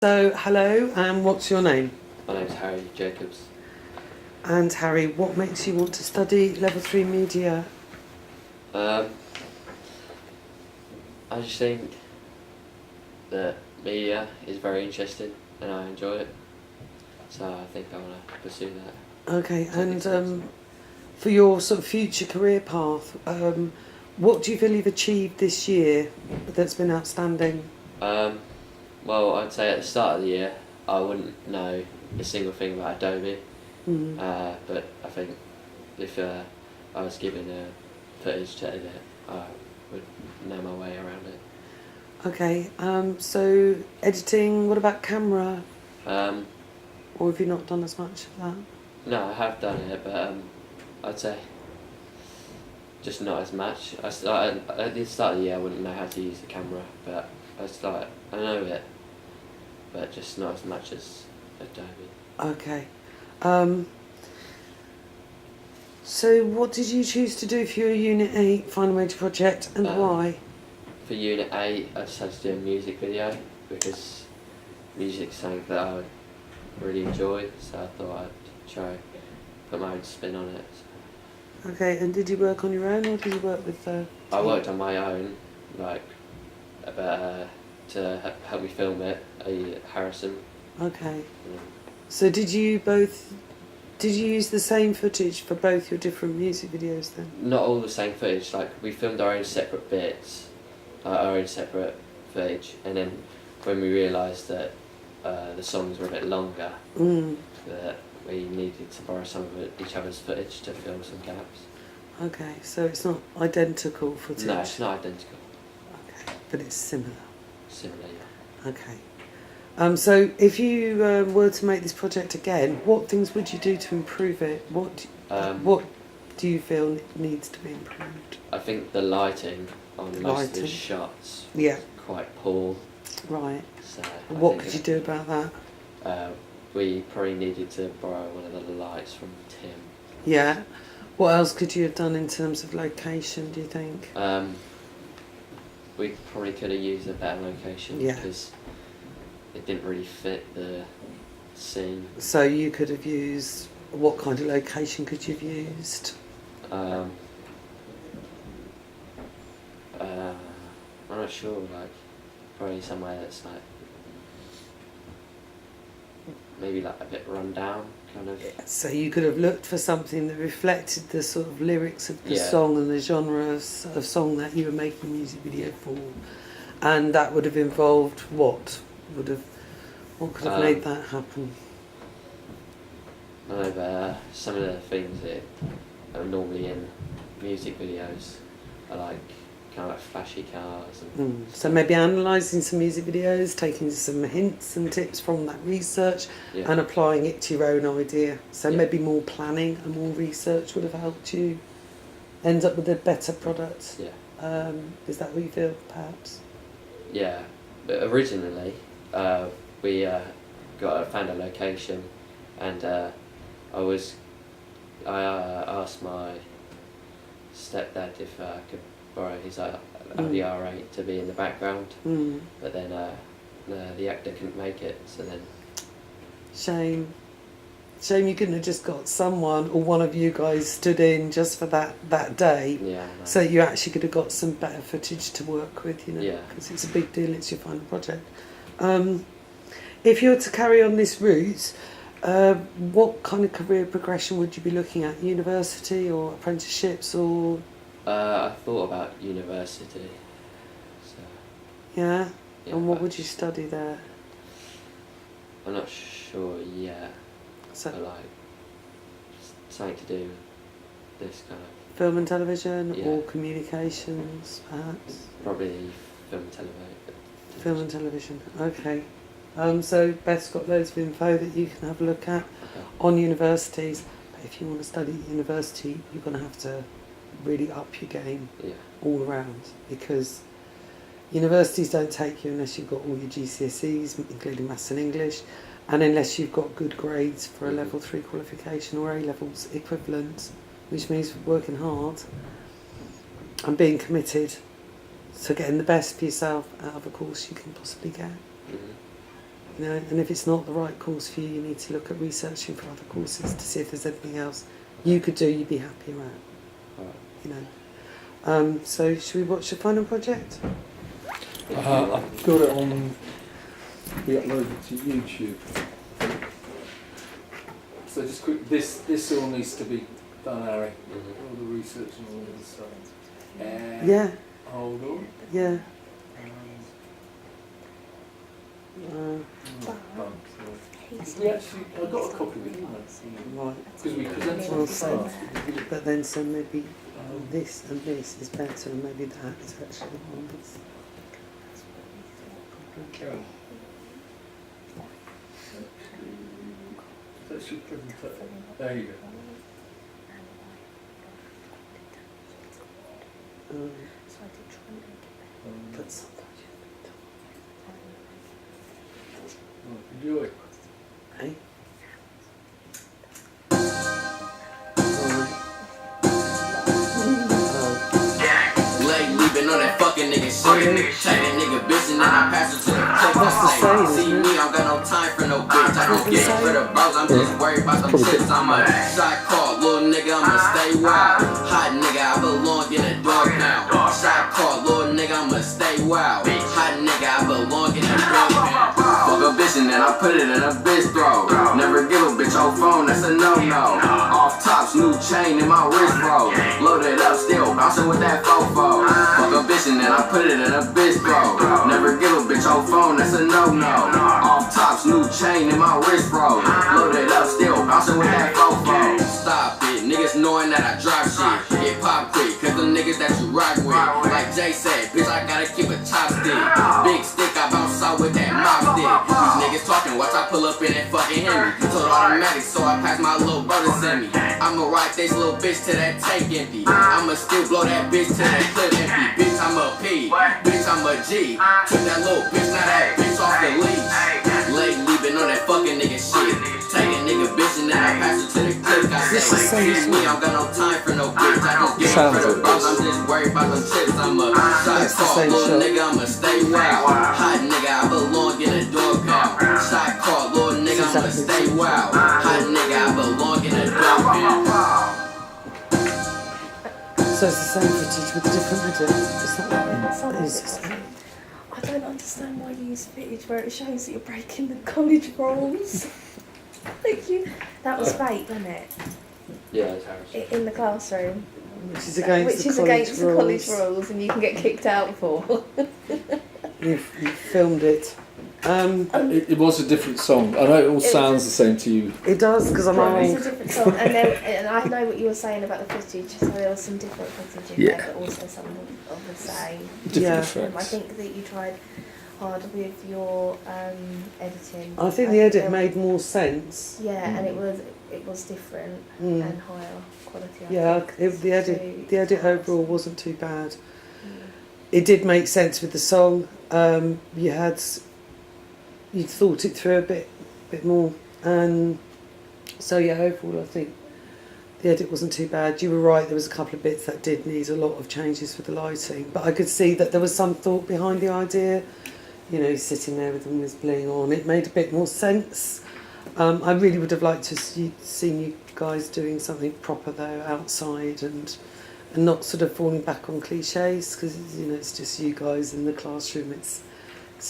So, hello, and what's your name? My name's Harry Jacobs. And Harry, what makes you want to study Level 3 Media? I just think that media is very interesting and I enjoy it. So I think I want to pursue that. Okay, and for your sort of future career path, what do you feel you've achieved this year that's been outstanding? Well, I'd say at the start of the year, I wouldn't know a single thing about Adobe. But I think if I was given a footage to edit, I would know my way around it. Okay, so editing, what about camera? Um, Or have you not done as much of that? no, I have done it, but I'd say just not as much. At the start of the year, I wouldn't know how to use the camera, but I know it, but just not as much as Adobe. Okay. So what did you choose to do for your Unit 8 final major project, and why? For Unit 8, I decided to do a music video because music's something that I would really enjoy, so I thought I'd try put my own spin on it. So. Okay, and did you work on your own or did you work with I worked on my own, to help me film it, Harrison. Okay. So did you use the same footage for both your different music videos then? Not all the same footage, we filmed our own separate bits, our own separate footage, and then when we realised that the songs were a bit longer, that we needed to borrow some of each other's footage to fill some gaps. Okay, so it's not identical footage? No, it's not identical. Okay, but it's similar? Similar, yeah. Okay. So if you were to make this project again, what things would you do to improve it? What do you feel needs to be improved? I think the lighting on most of the shots was quite poor. Right. So what could you do about that? We probably needed to borrow one of the lights from Tim. Yeah. What else could you have done in terms of location, do you think? We probably could have used a better location because it didn't really fit the scene. So you could have used, what kind of location could you have used? I'm not sure, probably somewhere that's maybe a bit run down, kind of. So you could have looked for something that reflected the sort of lyrics of the song and the genre of song that you were making a music video for, and that would have involved what could have made that happen? Some of the things that are normally in music videos are kind of flashy cars. So maybe analysing some music videos, taking some hints and tips from that research and applying it to your own idea. So maybe more planning and more research would have helped you end up with a better product. Yeah. Is that what you feel, perhaps? Yeah, but originally we found a location, and I asked my stepdad if I could borrow his Audi R8 to be in the background, but then the actor couldn't make it, so then... Shame you couldn't have just got someone or one of you guys stood in just for that day, so you actually could have got some better footage to work with, because it's a big deal, it's your final project. If you were to carry on this route, what kind of career progression would you be looking at? University or apprenticeships or... I thought about university. So, yeah? And what would you study there? I'm not sure yet. So, something to do with this kind of... Film and television or communications, perhaps? Probably film and television. Film and television, okay. So Beth's got loads of info that you can have a look at on universities. But if you want to study at university, you're going to have to really up your game all around, because universities don't take you unless you've got all your GCSEs, including Maths and English, and unless you've got good grades for a level 3 qualification or A-levels equivalent, which means working hard and being committed to getting the best for yourself out of a course you can possibly get. You know, and if it's not the right course for you, you need to look at researching for other courses to see if there's anything else you could do you'd be happier at. Alright. You know. So should we watch the final project? I've got it on. We uploaded it to YouTube. So just quick, this all needs to be done, Harry. All the research and all of the stuff. Yeah. Hold on. Yeah. We actually, I got a copy of it, didn't I? Right. Because we presented Well, it so, first. but then so maybe this and this is better, and maybe that is actually the one that's problem. That's your presentation. There you go. But sometimes Enjoy. Hey? Leaving on that fucking nigga shit. Take that nigga bitch and then I pass it to the clip. That's the same, See isn't it? me, I don't got no time for no bitch. I don't get for the bros, I'm just worried about them chips. I'm a shot call, little nigga, I'ma stay wild. Hot nigga, I belong in a dog pound. Shot call, little nigga, I'ma stay wild. Hot nigga, I belong in a dog pound. Fuck a bitch and then I put it in a bitch throat. Never give a bitch your phone, that's a no-no. Off tops, new chain in my wrist roll. Loaded up, still bouncing with that fofo. Fuck a bitch and then I put it in a bitch throat. Never give a bitch your phone, that's a no-no. Off tops, new chain in my wrist roll. Loaded up, still bouncing with that fofo. Stop it, niggas knowing that I drop shit. Get pop quick, cause the niggas that you rock with. Like Jay said, bitch, I gotta keep a chopstick. Big stick, I bounce out with that mop stick. These niggas talking, watch I pull up in that fucking Henry. Told automatic, so I pass my little brother send me. I'ma ride this little bitch till that tank empty. I'ma still blow that bitch till that clip empty. Bitch, I'm a P. Bitch, I'm a G. Took that little bitch, now that bitch off the leash. Late leaving on that fucking nigga shit. Take a nigga bitch and then I pass it to the click. I say, see me, I don't got no time for no bitch. I don't get for the bros, I'm just worried about them chips. I'm a shot call, little nigga, I'ma stay wild. Hot nigga, I belong in a dog pound. Shot call, little nigga, I'ma stay wild. Hot nigga, I belong in a dog pound. So it's the same footage with a different edit. Is that right? It is the same. I don't understand why you use footage where it shows that you're breaking the college rules. That was fake, wasn't it? Yeah, it's Harris. In the classroom. Which is against Which the is college against rules. the college rules and you can get kicked out for. You've filmed it. It was a different song. I know it all sounds the same to you. It does, because I'm Right. It's a old. different song. And I know what you were saying about the footage, so there was some different footage in there, but also some of the same. Different Yeah. I effects. think that you tried hard with your editing. I think the edit made more sense. Yeah, and it was different Mm. and higher quality. I Yeah, think. the edit overall wasn't too bad. It did make sense with the song. You thought it through a bit more, and so yeah, overall I think the edit wasn't too bad. You were right, there was a couple of bits that did need a lot of changes for the lighting, but I could see that there was some thought behind the idea. You know, sitting there with them with bling on, it made a bit more sense. I really would have liked to seen you guys doing something proper though, outside and not sort of falling back on cliches, because you know it's just you guys in the classroom. It's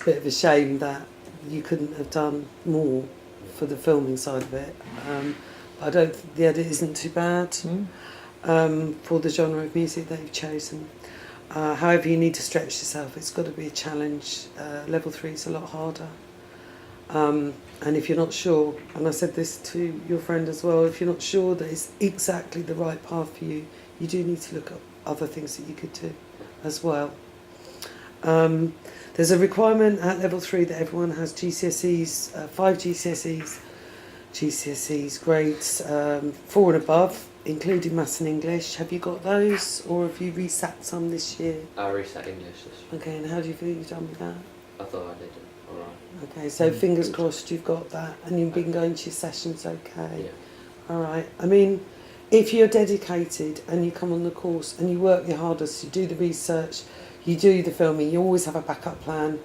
a bit of a shame that you couldn't have done more for the filming side of it. I don't think the edit isn't too bad for the genre of music that you've chosen. However, you need to stretch yourself. It's got to be a challenge. Level 3 is a lot harder. And if you're not sure, and I said this to your friend as well, if you're not sure that it's exactly the right path for you, you do need to look at other things that you could do as well. There's a requirement at level 3 that everyone has GCSEs, 5 GCSEs grades 4 and above, including maths and English. Have you got those, or have you resat some this year? I reset English this week. Okay, and how do you feel you've done with that? I thought I did it alright. Okay, so fingers crossed you've got that, and you've been going to your sessions okay. Yeah. All right. I mean, if you're dedicated and you come on the course and you work your hardest, you do the research, you do the filming, you always have a backup plan,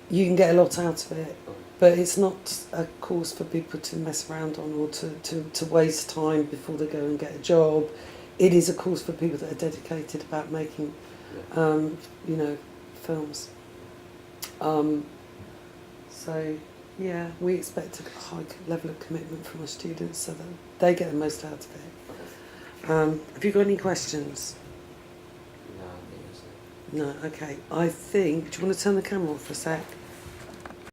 you can get a lot out of it. But it's not a course for people to mess around on or to waste time before they go and get a job. It is a course for people that are dedicated about making, films. So, yeah, we expect a high level of commitment from our students so that they get the most out of it. Have you got any questions? No, I think that's it. No, okay. I think, do you want to turn the camera on for a sec?